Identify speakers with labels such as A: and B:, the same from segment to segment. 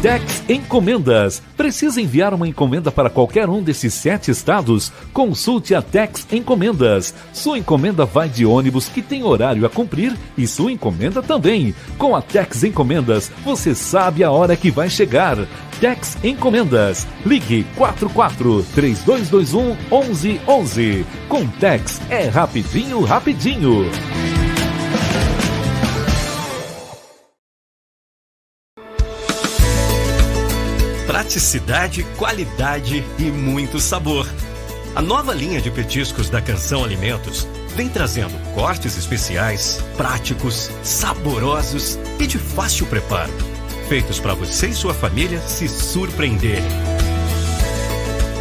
A: Tex Encomendas. Precisa enviar uma encomenda para qualquer um desses 7 estados? Consulte a Tex Encomendas. Sua encomenda vai de ônibus que tem horário a cumprir e sua encomenda também. Com a Tex Encomendas, você sabe a hora que vai chegar. Tex Encomendas. Ligue 44-3221-1111. Com Tex é rapidinho, rapidinho.
B: Praticidade, qualidade e muito sabor. A nova linha de petiscos da Canção Alimentos vem trazendo cortes especiais, práticos, saborosos e de fácil preparo, feitos para você e sua família se surpreenderem.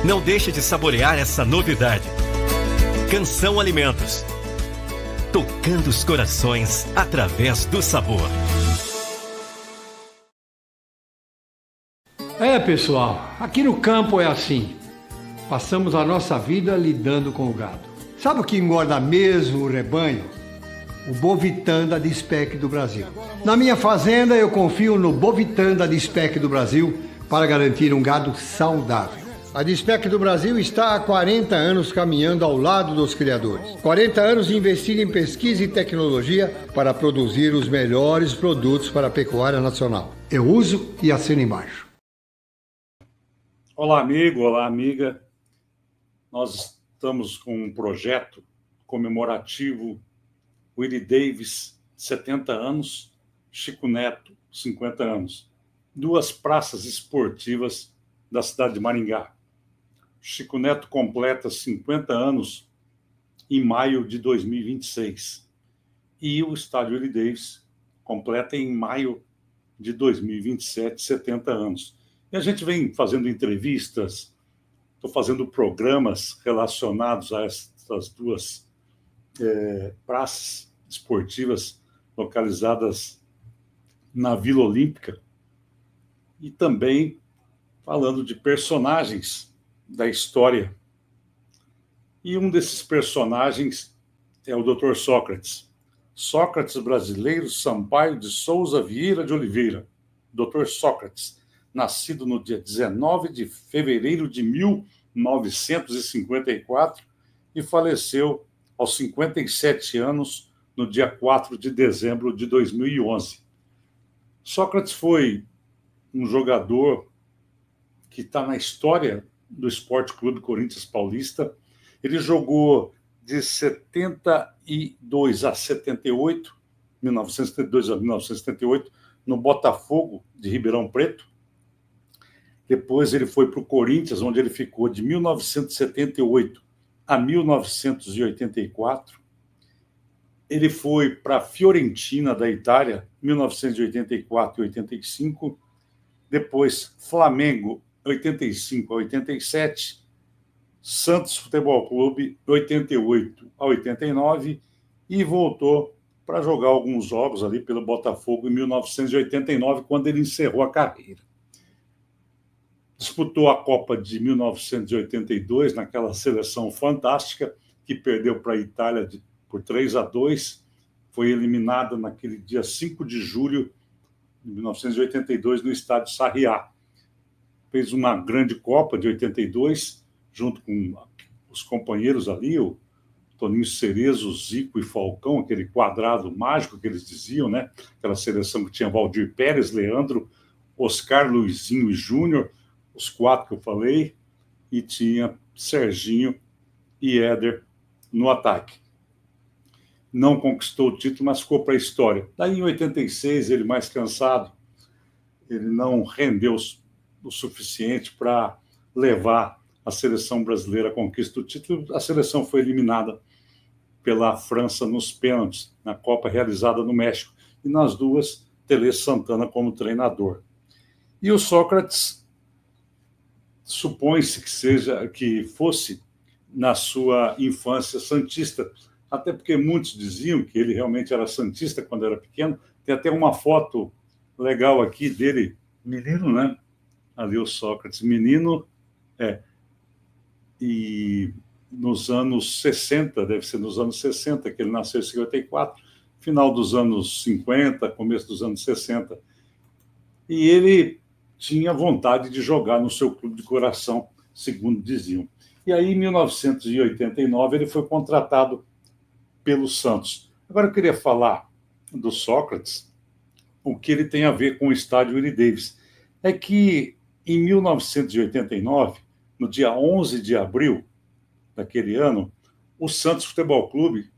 B: Não deixe de saborear essa novidade. Canção Alimentos. Tocando os corações através do sabor.
C: Pessoal, aqui no campo é assim. Passamos a nossa vida lidando com o gado. Sabe o que engorda mesmo o rebanho? O Bovitan da Dispec do Brasil. Na minha fazenda eu confio no Bovitan da Dispec do Brasil para garantir um gado saudável. A Dispec do Brasil está há 40 anos caminhando ao lado dos criadores. 40 anos investindo em pesquisa e tecnologia para produzir os melhores produtos para a pecuária nacional. Eu uso e assino embaixo.
D: Olá, amigo, olá, amiga. Nós estamos com um projeto comemorativo Willie Davis, 70 anos, Chico Neto, 50 anos. 2 praças esportivas da cidade de Maringá. Chico Neto completa 50 anos em maio de 2026. E o estádio Willie Davis completa em maio de 2027, 70 anos. E a gente vem fazendo entrevistas, estou fazendo programas relacionados a essas 2 praças esportivas localizadas na Vila Olímpica e também falando de personagens da história. E um desses personagens é o Dr. Sócrates. Sócrates brasileiro Sampaio de Souza Vieira de Oliveira. Dr. Sócrates, nascido no dia 19 de fevereiro de 1954 e faleceu aos 57 anos no dia 4 de dezembro de 2011. Sócrates foi um jogador que está na história do Esporte Clube Corinthians Paulista. Ele jogou de 72 a 78, 1972 a 1978, no Botafogo de Ribeirão Preto. Depois ele foi para o Corinthians, onde ele ficou de 1978 a 1984. Ele foi para a Fiorentina, da Itália, 1984 e 85. Depois, Flamengo, 85 a 87. Santos Futebol Clube, 88 a 89. E voltou para jogar alguns jogos ali pelo Botafogo em 1989, quando ele encerrou a carreira. Disputou a Copa de 1982, naquela seleção fantástica, que perdeu para a Itália por 3-2. Foi eliminada naquele dia 5 de julho de 1982, no estádio Sarriá. Fez uma grande Copa de 82, junto com os companheiros ali, o Toninho Cerezo, Zico e Falcão, aquele quadrado mágico que eles diziam, né? Aquela seleção que tinha Valdir Pérez, Leandro, Oscar, Luizinho e Júnior, os 4 que eu falei, e tinha Serginho e Éder no ataque. Não conquistou o título, mas ficou para a história. Daí, em 86, ele mais cansado, ele não rendeu o suficiente para levar a seleção brasileira à conquista do título. A seleção foi eliminada pela França nos pênaltis, na Copa realizada no México. E nas 2, Tele Santana como treinador. E o Sócrates supõe-se que fosse, na sua infância, santista, até porque muitos diziam que ele realmente era santista quando era pequeno. Tem até uma foto legal aqui dele, menino, né? Ali o Sócrates, menino, e nos anos 60, deve ser nos anos 60, que ele nasceu em 54, final dos anos 50, começo dos anos 60. E ele tinha vontade de jogar no seu clube de coração, segundo diziam. E aí, em 1989, ele foi contratado pelo Santos. Agora, eu queria falar do Sócrates, o que ele tem a ver com o estádio Willie Davis. É que, em 1989, no dia 11 de abril daquele ano, o Santos Futebol Clube,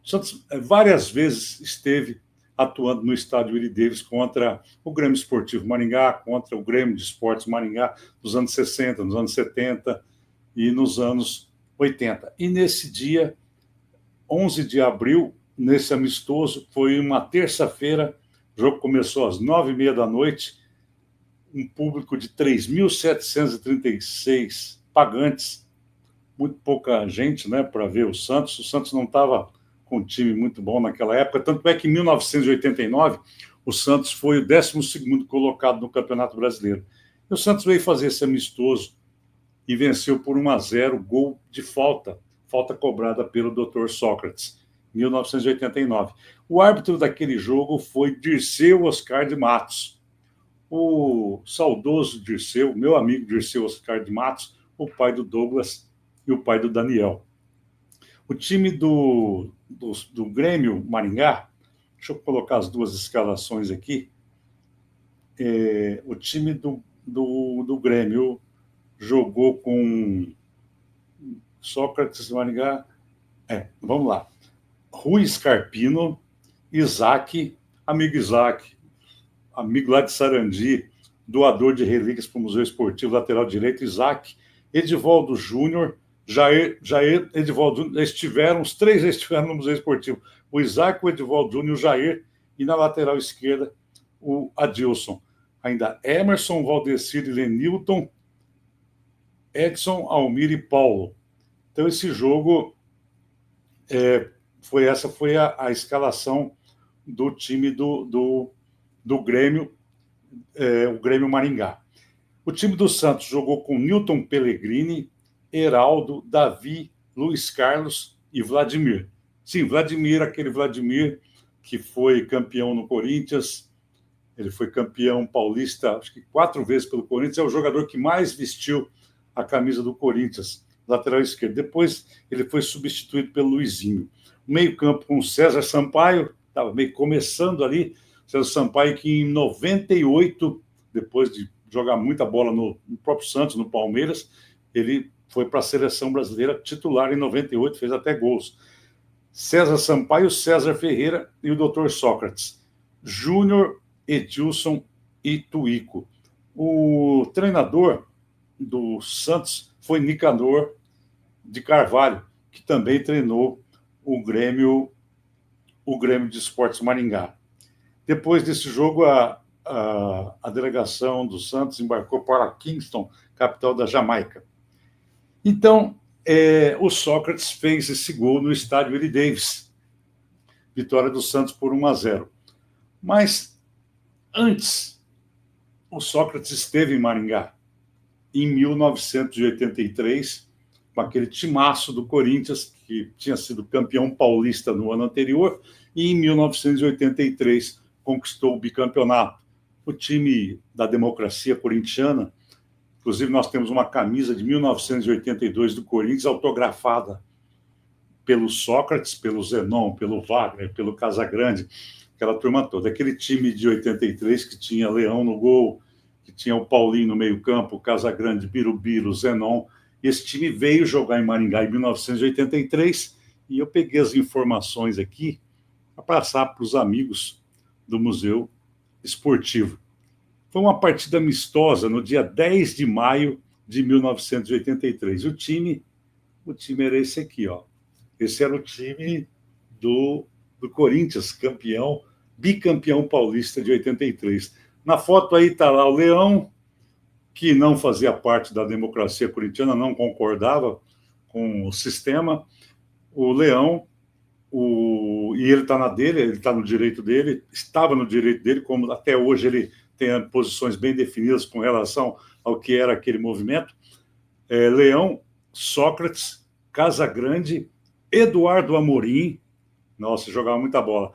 D: o Santos várias vezes esteve atuando no estádio Willie Davis contra o Grêmio Esportivo Maringá, contra o Grêmio de Esportes Maringá, nos anos 60, nos anos 70 e nos anos 80. E nesse dia, 11 de abril, nesse amistoso, foi uma terça-feira, o jogo começou às 9h30 da noite, um público de 3.736 pagantes, muito pouca gente, né, para ver o Santos. O Santos não estava com um time muito bom naquela época, tanto é que em 1989 o Santos foi o 12º colocado no Campeonato Brasileiro. E o Santos veio fazer esse amistoso e venceu por 1-0, gol de falta cobrada pelo Dr. Sócrates, em 1989. O árbitro daquele jogo foi Dirceu Oscar de Matos. O saudoso Dirceu, meu amigo Dirceu Oscar de Matos, o pai do Douglas e o pai do Daniel. O time do Grêmio Maringá, deixa eu colocar as duas escalações aqui. O time do Grêmio jogou com Sócrates, Maringá. Vamos lá. Rui Scarpino, Isaac, amigo lá de Sarandi, doador de relíquias para o Museu Esportivo, lateral direito, Isaac, Edivaldo Júnior, Jair, Edivaldo Júnior, os três estiveram no Museu Esportivo. O Isaac, o Edivaldo Júnior, o Jair, e na lateral esquerda, o Adilson. Ainda Emerson, Valdecir e Lenilton, Edson, Almir e Paulo. Então, esse jogo foi a escalação do time do Grêmio, o Grêmio Maringá. O time do Santos jogou com Newton Pellegrini, Heraldo, Davi, Luiz Carlos e Vladimir. Sim, aquele Vladimir que foi campeão no Corinthians, ele foi campeão paulista, acho que 4 vezes pelo Corinthians, é o jogador que mais vestiu a camisa do Corinthians, lateral esquerdo. Depois ele foi substituído pelo Luizinho. Meio campo com César Sampaio, estava meio começando ali, César Sampaio que em 98, depois de jogar muita bola no próprio Santos, no Palmeiras, ele foi para a seleção brasileira titular em 98, fez até gols. César Sampaio, César Ferreira e o Dr. Sócrates. Júnior, Edilson e Tuico. O treinador do Santos foi Nicanor de Carvalho, que também treinou o Grêmio de Esportes Maringá. Depois desse jogo, a delegação do Santos embarcou para Kingston, capital da Jamaica. Então, o Sócrates fez esse gol no estádio Willie Davis. Vitória do Santos por 1-0. Mas, antes, o Sócrates esteve em Maringá, em 1983, com aquele timaço do Corinthians, que tinha sido campeão paulista no ano anterior, e em 1983 conquistou o bicampeonato. O time da democracia corintiana, inclusive nós temos uma camisa de 1982 do Corinthians, autografada pelo Sócrates, pelo Zenon, pelo Wagner, pelo Casagrande, aquela turma toda. Aquele time de 83 que tinha Leão no gol, que tinha o Paulinho no meio-campo, o Casagrande, Birubiru, Zenon. Esse time veio jogar em Maringá em 1983 e eu peguei as informações aqui para passar para os amigos do Museu Esportivo. Foi uma partida amistosa no dia 10 de maio de 1983. O time era esse aqui, ó. Esse era o time do Corinthians, bicampeão paulista de 83. Na foto aí está lá o Leão, que não fazia parte da democracia corintiana, não concordava com o sistema. O Leão, e ele está na dele, ele está no direito dele, estava no direito dele, como até hoje ele tem posições bem definidas com relação ao que era aquele movimento. Leão, Sócrates, Casagrande, Eduardo Amorim, nossa, jogava muita bola,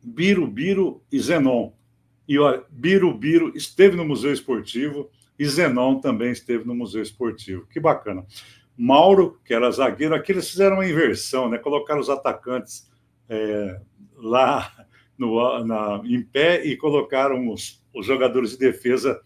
D: Birubiru e Zenon. E olha, Birubiru esteve no Museu Esportivo e Zenon também esteve no Museu Esportivo. Que bacana. Mauro, que era zagueiro, aqui eles fizeram uma inversão, né? Colocaram os atacantes lá em pé e colocaram os jogadores de defesa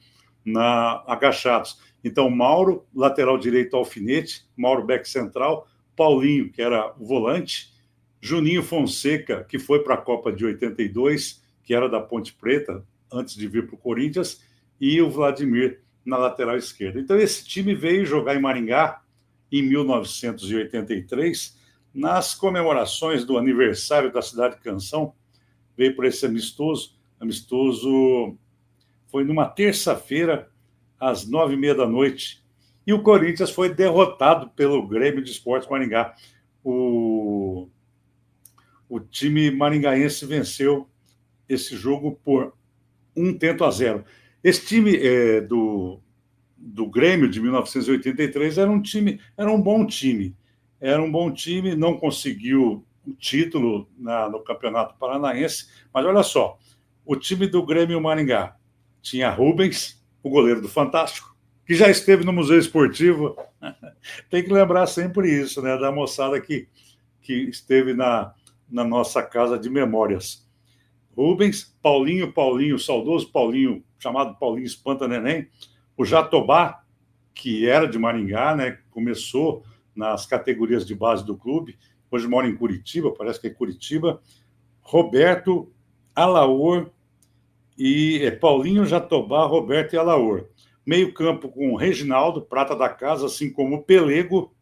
D: agachados. Então, Mauro, lateral direito, alfinete, Mauro, back central, Paulinho, que era o volante, Juninho Fonseca, que foi para a Copa de 82, que era da Ponte Preta, antes de vir para o Corinthians, e o Vladimir na lateral esquerda. Então, esse time veio jogar em Maringá em 1983, nas comemorações do aniversário da Cidade Canção, veio por esse amistoso. Amistoso foi numa terça-feira, às 9h30 da noite, e o Corinthians foi derrotado pelo Grêmio de Esportes Maringá. O time maringaense venceu esse jogo por 1-0. Esse time do Grêmio de 1983 era um bom time. Era um bom time, não conseguiu o título no Campeonato Paranaense, mas olha só, o time do Grêmio Maringá tinha Rubens, o goleiro do Fantástico, que já esteve no Museu Esportivo. Tem que lembrar sempre isso, né? Da moçada que esteve na nossa casa de memórias. Rubens, Paulinho, saudoso Paulinho, chamado Paulinho Espanta Neném, o Jatobá, que era de Maringá, né? Começou nas categorias de base do clube, hoje mora em Curitiba, parece que é Curitiba, Roberto, Alaor, e Paulinho, Jatobá, Roberto e Alaor. Meio campo com o Reginaldo, prata da casa, assim como o Pelego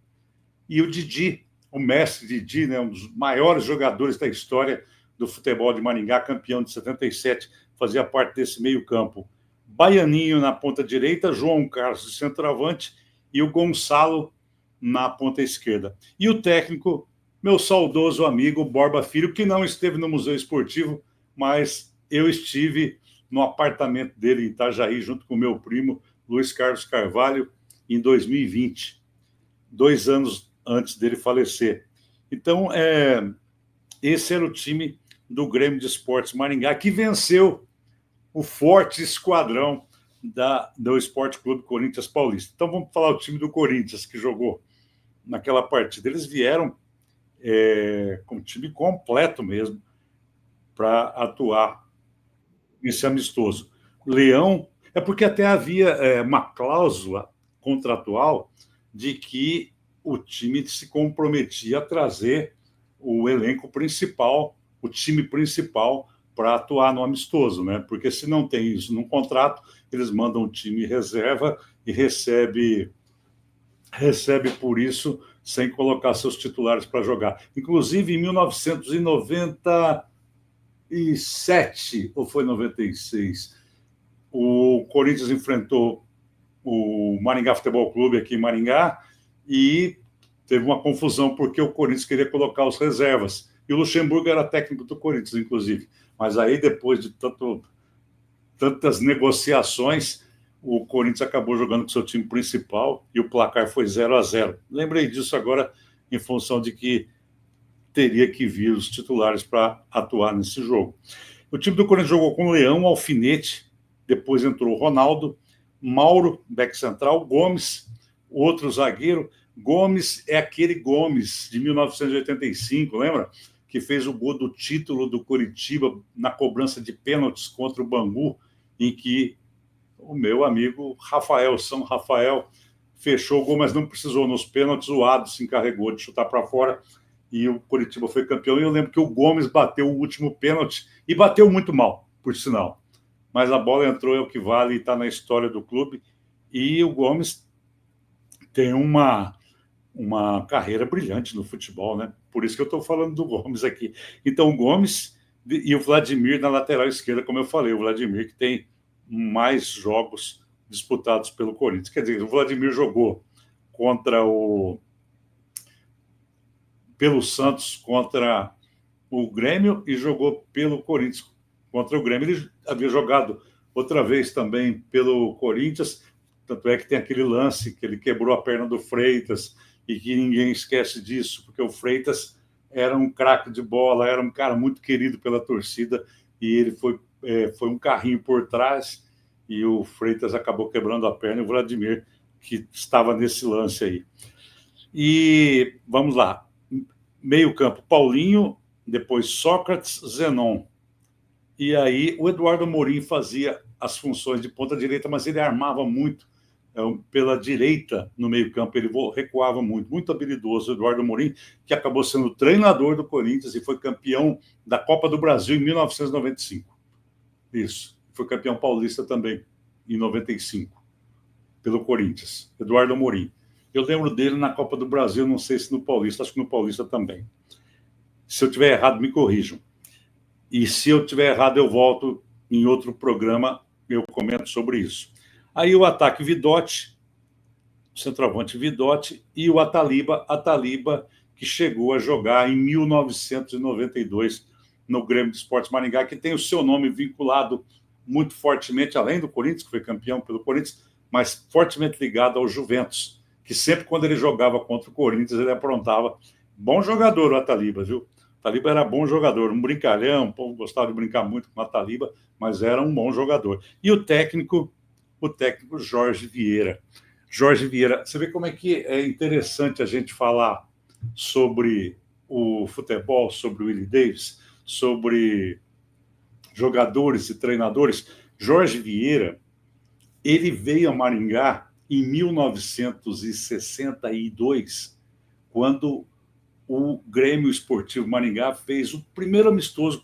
D: e o Didi, o mestre Didi, né, um dos maiores jogadores da história do futebol de Maringá, campeão de 77, fazia parte desse meio campo. Baianinho na ponta direita, João Carlos de centroavante e o Gonçalo na ponta esquerda. E o técnico, meu saudoso amigo Borba Filho, que não esteve no Museu Esportivo, mas eu estive no apartamento dele em Itajaí, junto com meu primo, Luiz Carlos Carvalho, em 2020, 2 anos antes dele falecer. Então, esse era o time do Grêmio de Esportes Maringá, que venceu o forte esquadrão do Esporte Clube Corinthians Paulista. Então, vamos falar do time do Corinthians, que jogou naquela partida. Eles vieram com o time completo mesmo para atuar nesse amistoso. Leão, porque até havia uma cláusula contratual de que o time se comprometia a trazer o elenco principal, o time principal, para atuar no amistoso, né? Porque se não tem isso no contrato, eles mandam o time reserva e recebe por isso sem colocar seus titulares para jogar. Inclusive, em 1997, ou foi 96, o Corinthians enfrentou o Maringá Futebol Clube aqui em Maringá e teve uma confusão porque o Corinthians queria colocar os reservas. E o Luxemburgo era técnico do Corinthians, inclusive. Mas aí, depois de tantas negociações, o Corinthians acabou jogando com seu time principal e o placar foi 0-0. Lembrei disso agora em função de que teria que vir os titulares para atuar nesse jogo. O time do Corinthians jogou com Leão, Alfinete, depois entrou Ronaldo, Mauro, back central, Gomes, outro zagueiro. Gomes é aquele Gomes de 1985, lembra? Que fez o gol do título do Coritiba na cobrança de pênaltis contra o Bangu, em que o meu amigo São Rafael, fechou o gol, mas não precisou. Nos pênaltis, o Ado se encarregou de chutar para fora e o Coritiba foi campeão. E eu lembro que o Gomes bateu o último pênalti e bateu muito mal, por sinal. Mas a bola entrou, é o que vale, e está na história do clube. E o Gomes tem uma carreira brilhante no futebol, né? Por isso que eu estou falando do Gomes aqui. Então, o Gomes e o Vladimir na lateral esquerda, como eu falei, o Vladimir que tem mais jogos disputados pelo Corinthians. Quer dizer, o Vladimir jogou pelo Santos contra o Grêmio e jogou pelo Corinthians contra o Grêmio. Ele havia jogado outra vez também pelo Corinthians, tanto é que tem aquele lance que ele quebrou a perna do Freitas e que ninguém esquece disso, porque o Freitas era um craque de bola, era um cara muito querido pela torcida e ele foi foi um carrinho por trás e o Freitas acabou quebrando a perna, e o Vladimir, que estava nesse lance aí. E vamos lá. Meio campo, Paulinho, depois Sócrates, Zenon. E aí o Eduardo Amorim fazia as funções de ponta direita, mas ele armava muito pela direita no meio campo, ele recuava muito habilidoso, o Eduardo Amorim, que acabou sendo treinador do Corinthians e foi campeão da Copa do Brasil em 1995. Isso, foi campeão paulista também em 95, pelo Corinthians, Eduardo Amorim. Eu lembro dele na Copa do Brasil, não sei se no Paulista, acho que no Paulista também. Se eu tiver errado, me corrijam. E se eu tiver errado, eu volto em outro programa, eu comento sobre isso. Aí o ataque Vidotti, o centroavante Vidotti, e o Ataliba, que chegou a jogar em 1992 no Grêmio de Esportes Maringá, que tem o seu nome vinculado muito fortemente, além do Corinthians, que foi campeão pelo Corinthians, mas fortemente ligado ao Juventus, que sempre quando ele jogava contra o Corinthians, ele aprontava. Bom jogador o Ataliba, viu? O Ataliba era bom jogador, um brincalhão, o povo gostava de brincar muito com o Ataliba, mas era um bom jogador. E o técnico Jorge Vieira. Jorge Vieira, você vê como é que é interessante a gente falar sobre o futebol, sobre o Willie Davis, sobre jogadores e treinadores. Jorge Vieira, ele veio a Maringá em 1962, quando o Grêmio Esportivo Maringá fez o primeiro amistoso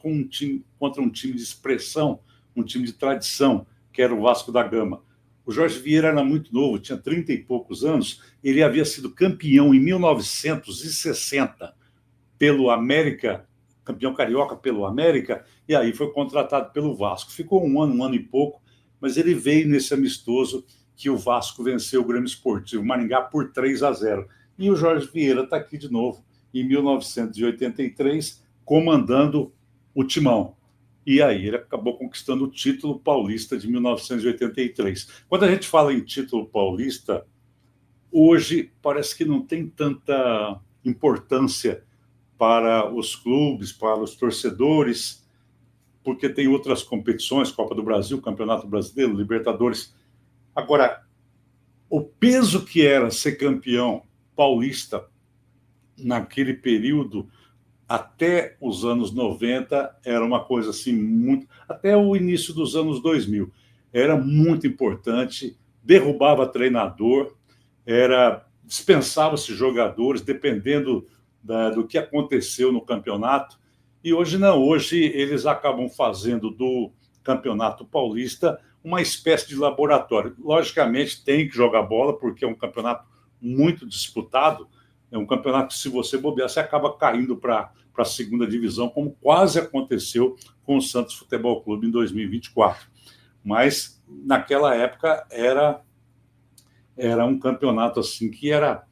D: contra um time de expressão, um time de tradição, que era o Vasco da Gama. O Jorge Vieira era muito novo, tinha 30 e poucos anos, ele havia sido campeão em 1960 pelo América, campeão carioca pelo América, e aí foi contratado pelo Vasco. Ficou um ano e pouco, mas ele veio nesse amistoso que o Vasco venceu o Grêmio Esportivo Maringá por 3-0. E o Jorge Vieira está aqui de novo, em 1983, comandando o Timão. E aí ele acabou conquistando o título paulista de 1983. Quando a gente fala em título paulista, hoje parece que não tem tanta importância para os clubes, para os torcedores, porque tem outras competições, Copa do Brasil, Campeonato Brasileiro, Libertadores. Agora, o peso que era ser campeão paulista naquele período, até os anos 90, era uma coisa assim muito... Até o início dos anos 2000. Era muito importante, derrubava treinador, dispensava-se jogadores, dependendo do que aconteceu no campeonato. E hoje não, hoje eles acabam fazendo do Campeonato Paulista uma espécie de laboratório. Logicamente tem que jogar bola, porque é um campeonato muito disputado, é um campeonato que, se você bobear, você acaba caindo para a segunda divisão, como quase aconteceu com o Santos Futebol Clube em 2024. Mas, naquela época, era um campeonato assim que era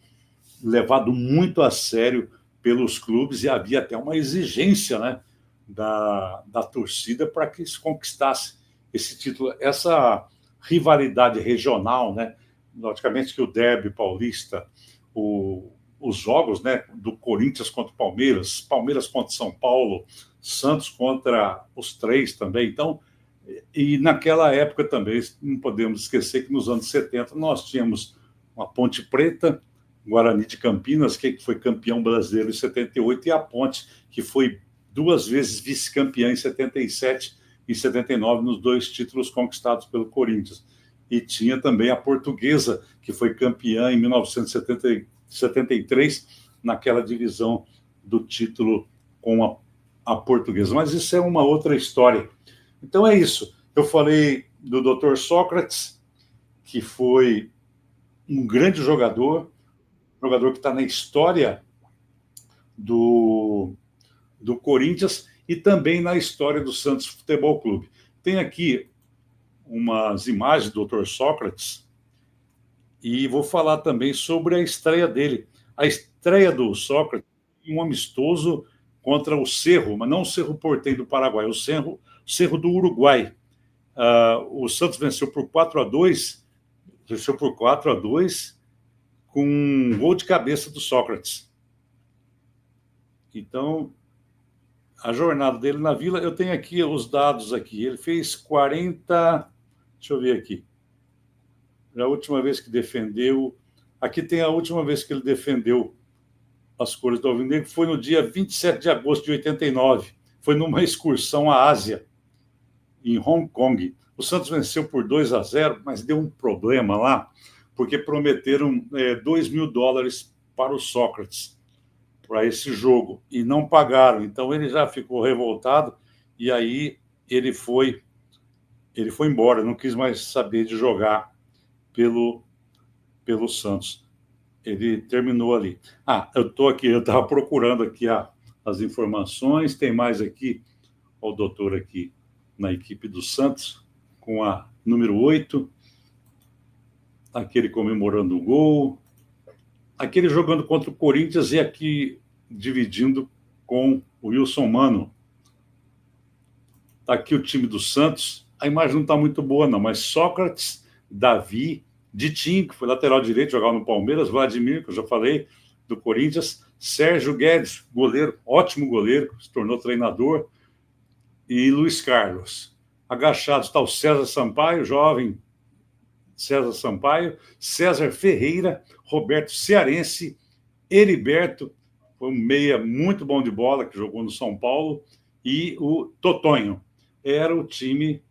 D: levado muito a sério pelos clubes, e havia até uma exigência, né, da torcida para que se conquistasse esse título. Essa rivalidade regional, né, logicamente que o derby paulista, os jogos, né, do Corinthians contra o Palmeiras, Palmeiras contra São Paulo, Santos contra os três também. Então, e naquela época também, não podemos esquecer que nos anos 70 nós tínhamos uma Ponte Preta, Guarani de Campinas, que foi campeão brasileiro em 78, e a Ponte, que foi 2 vezes vice-campeã em 77 e 79, nos 2 títulos conquistados pelo Corinthians. E tinha também a Portuguesa, que foi campeã em 1973, naquela divisão do título com a Portuguesa. Mas isso é uma outra história. Então é isso. Eu falei do Dr. Sócrates, que foi um grande jogador que está na história do Corinthians e também na história do Santos Futebol Clube. Tem aqui umas imagens do Dr. Sócrates e vou falar também sobre a estreia dele. A estreia do Sócrates em um amistoso contra o Cerro, mas não o Cerro Porteño do Paraguai, o Cerro do Uruguai. O Santos venceu por 4-2, com um gol de cabeça do Sócrates. Então, a jornada dele na Vila, eu tenho aqui os dados aqui. Ele fez 40... Deixa eu ver aqui. A última vez que defendeu... Aqui tem a última vez que ele defendeu as cores do Alvinegro, foi no dia 27 de agosto de 89. Foi numa excursão à Ásia, em Hong Kong. O Santos venceu por 2-0, mas deu um problema lá, porque prometeram $2.000 para o Sócrates, para esse jogo, e não pagaram. Então ele já ficou revoltado, e aí ele foi embora, não quis mais saber de jogar pelo Santos. Ele terminou ali. Eu estou aqui, eu estava procurando aqui as informações, tem mais aqui, o doutor aqui na equipe do Santos, com a número 8, aquele comemorando o gol, aquele jogando contra o Corinthians e aqui dividindo com o Wilson Mano. Está aqui o time do Santos, a imagem não está muito boa não, mas Sócrates, Davi, Ditinho, que foi lateral direito, jogava no Palmeiras, Vladimir, que eu já falei, do Corinthians, Sérgio Guedes, goleiro, ótimo goleiro, se tornou treinador, e Luiz Carlos. Agachados está o César Sampaio, jovem César Sampaio, César Ferreira, Roberto Cearense, Heriberto, foi um meia muito bom de bola, que jogou no São Paulo, e o Totonho. Era o time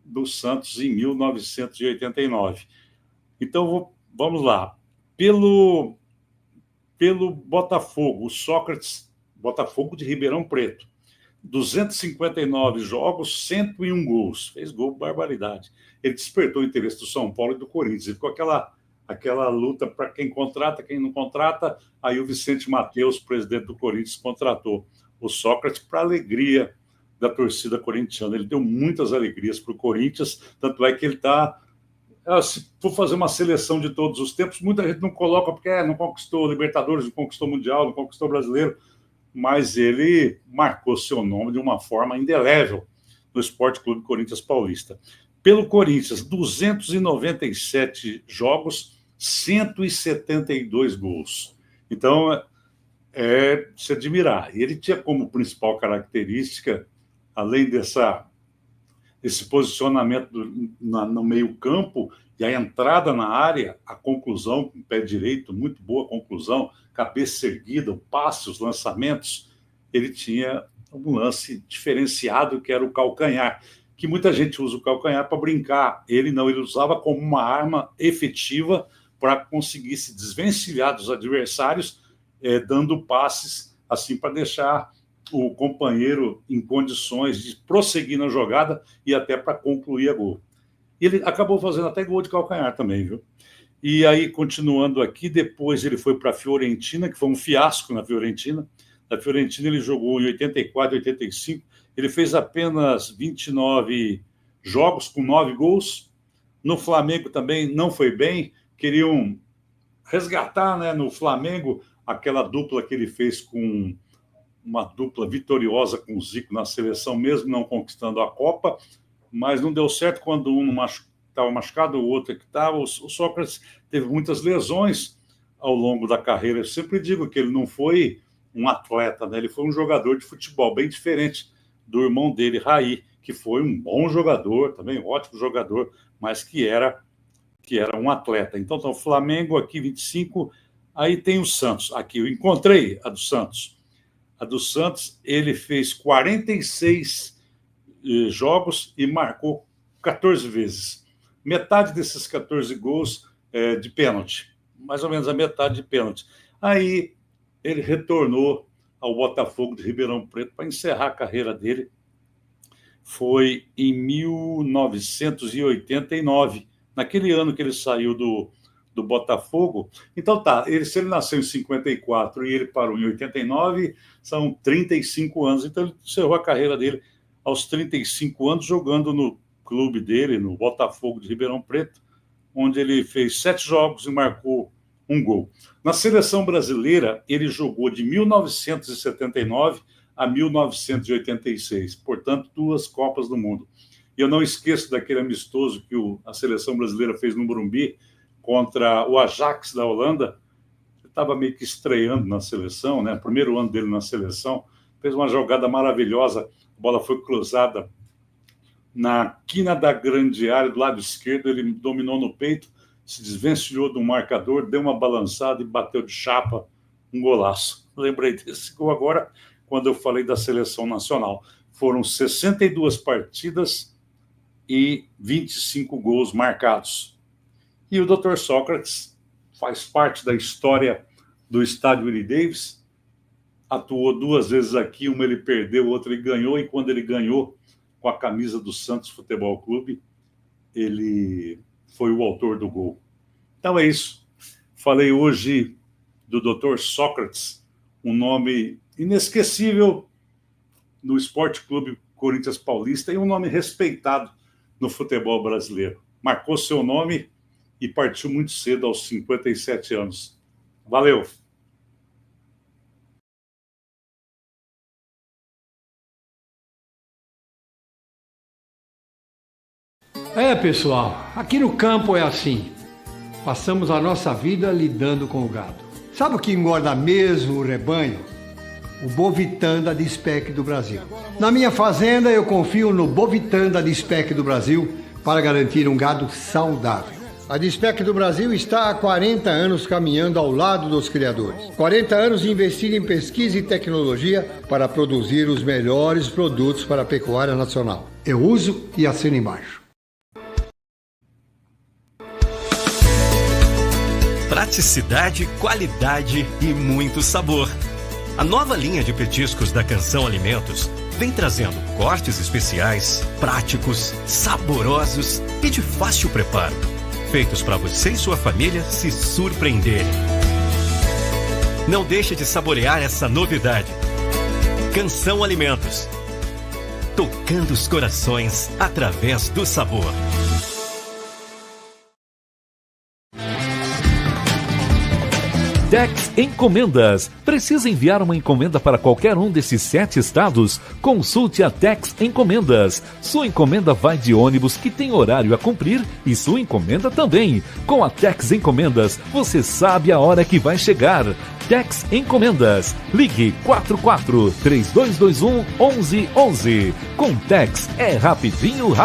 D: do Santos em 1989. Então, vamos lá. Pelo Botafogo, o Sócrates, Botafogo de Ribeirão Preto, 259 jogos, 101 gols. Fez gol, barbaridade. Ele despertou o interesse do São Paulo e do Corinthians. Ele ficou aquela luta para quem contrata, quem não contrata. Aí o Vicente Mateus, presidente do Corinthians, contratou o Sócrates para alegria da torcida corintiana. Ele deu muitas alegrias para o Corinthians, tanto é que ele está... Se for fazer uma seleção de todos os tempos, muita gente não coloca porque não conquistou Libertadores, não conquistou Mundial, não conquistou Brasileiro, mas ele marcou seu nome de uma forma indelével no Esporte Clube Corinthians Paulista. Pelo Corinthians, 297 jogos, 172 gols. Então, é de se admirar. E ele tinha como principal característica, além esse posicionamento no meio-campo e a entrada na área, a conclusão com o pé direito, muito boa conclusão, cabeça erguida, o passe, os lançamentos, ele tinha um lance diferenciado que era o calcanhar, que muita gente usa o calcanhar para brincar. Ele não, ele usava como uma arma efetiva para conseguir se desvencilhar dos adversários, dando passes assim para deixar o companheiro em condições de prosseguir na jogada e até para concluir a gol. Ele acabou fazendo até gol de calcanhar também, viu? E aí, continuando aqui, depois ele foi para a Fiorentina, que foi um fiasco na Fiorentina. Na Fiorentina ele jogou em 84, 85, ele fez apenas 29 jogos com 9 gols. No Flamengo também não foi bem, queriam resgatar, né, no Flamengo aquela dupla que ele fez com uma dupla vitoriosa com o Zico na seleção, mesmo não conquistando a Copa, mas não deu certo quando um estava machucado, o outro que estava. O Sócrates teve muitas lesões ao longo da carreira. Eu sempre digo que ele não foi um atleta, né? Ele foi um jogador de futebol, bem diferente do irmão dele, Raí, que foi um bom jogador, também ótimo jogador, mas que era um atleta. Então, tá o Flamengo aqui, 25, aí tem o Santos. Aqui, eu encontrei a do Santos. A do Santos, ele fez 46 jogos e marcou 14 vezes. Metade desses 14 gols de pênalti, mais ou menos a metade de pênalti. Aí ele retornou ao Botafogo de Ribeirão Preto para encerrar a carreira dele. Foi em 1989, naquele ano que ele saiu do Botafogo. Então se ele nasceu em 54 e ele parou em 89, são 35 anos. Então ele encerrou a carreira dele aos 35 anos, jogando no clube dele, no Botafogo de Ribeirão Preto, onde ele fez 7 jogos e marcou 1 gol. Na seleção brasileira, ele jogou de 1979 a 1986, portanto, 2 Copas do Mundo. E eu não esqueço daquele amistoso que a seleção brasileira fez no Morumbi contra o Ajax da Holanda. Ele estava meio que estreando na seleção, né? Primeiro ano dele na seleção, fez uma jogada maravilhosa, a bola foi cruzada na quina da grande área, do lado esquerdo, ele dominou no peito, se desvencilhou do marcador, deu uma balançada e bateu de chapa, um golaço. Lembrei desse gol agora, quando eu falei da seleção nacional. Foram 62 partidas e 25 gols marcados. E o Dr. Sócrates faz parte da história do estádio Willie Davis, atuou 2 vezes aqui, uma ele perdeu, outra ele ganhou, e quando ele ganhou com a camisa do Santos Futebol Clube, ele foi o autor do gol. Então é isso. Falei hoje do Dr. Sócrates, um nome inesquecível no Esporte Clube Corinthians Paulista e um nome respeitado no futebol brasileiro. Marcou seu nome e partiu muito cedo, aos 57 anos. Valeu!
C: Pessoal, aqui no campo é assim. Passamos a nossa vida lidando com o gado. Sabe o que engorda mesmo o rebanho? O Bovitan da Dispec do Brasil. Na minha fazenda eu confio no Bovitan da Dispec do Brasil para garantir um gado saudável. A Dispec do Brasil está há 40 anos caminhando ao lado dos criadores. 40 anos investindo em pesquisa e tecnologia para produzir os melhores produtos para a pecuária nacional. Eu uso e assino embaixo.
B: Praticidade, qualidade e muito sabor. A nova linha de petiscos da Canção Alimentos vem trazendo cortes especiais, práticos, saborosos e de fácil preparo, feitos para você e sua família se surpreenderem. Não deixe de saborear essa novidade. Canção Alimentos, tocando os corações através do sabor.
A: Tex Encomendas. Precisa enviar uma encomenda para qualquer um desses 7 estados? Consulte a Tex Encomendas. Sua encomenda vai de ônibus que tem horário a cumprir e sua encomenda também. Com a Tex Encomendas, você sabe a hora que vai chegar. Tex Encomendas. Ligue 44-3221-1111. Com Tex é rapidinho.